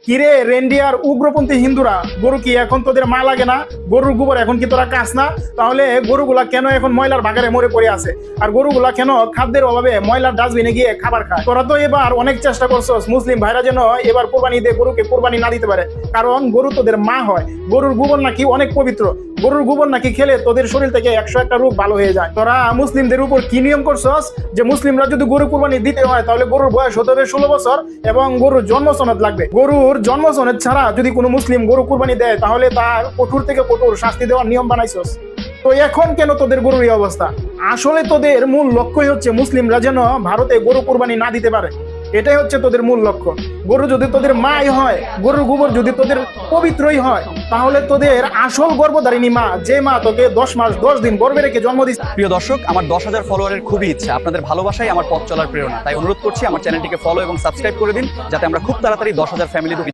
কিরে রেন্ডিয়ার উগ্রপন্থী হিন্দুরা, গরু কি এখন তোদের মা লাগে না? গরুর গোবর এখন কি তোরা কাস না? তাহলে গরুগুলা কেন এখন ময়লার বাগারে মরে পড়ে আছে? আর গরুগুলা কেন খাদ্যের অভাবে ময়লার ডাস্টবিনে গিয়ে খাবার খায়? তোরা তো এবার অনেক চেষ্টা করছস মুসলিম ভাইরা যেন এবার কোরবানি দিয়ে গরুকে কোরবানি না দিতে পারে, কারণ গরু তোদের মা হয়। গরুর গোবর নাকি অনেক পবিত্র, গরুর গোবর নাকি খেলে তোদের শরীর থেকে 101টা রোগ ভালো হয়ে যায়। তোরা মুসলিমদের উপর কি নিয়ম করছস যে মুসলিমরা যদি গরু কোরবানি দিতে হয় তাহলে গরুর বয়স হতে হবে 16 বছর এবং গরুর জন্ম সনদ লাগবে। গরুর জন্ম সনদ ছাড়া যদি কোনো মুসলিম গরু কোরবানি দেয় তাহলে তার কঠোর থেকে কঠোর শাস্তি দেওয়ার নিয়ম বানাইছস। তো এখন কেন তোদের গরুর এই অবস্থা? আসলে তোদের মূল লক্ষ্যই হচ্ছে মুসলিমরা যেন ভারতে গরু কোরবানি না দিতে পারে, এটাই হচ্ছে তোদের মূল লক্ষ্য। গরু যদি তোদের মাই হয়, গরুর গোবর যদি তোদের পবিত্রই হয়, তাহলে তোদের আসল গর্ভধারিণী মা, যে মা তোকে 10 মাস 10 দিন গর্ভে রেখে জন্ম দিচ্ছে। প্রিয় দর্শক, আমার 10,000 ফলোয়ারের খুবই ইচ্ছা, আপনাদের ভালোবাসাই আমার পথ চলার প্রেরণা। তাই অনুরোধ করছি আমার চ্যানেলটিকে ফলো এবং সাবস্ক্রাইব করে দিন, যাতে আমরা খুব তাড়াতাড়ি 10,000 ফ্যামিলি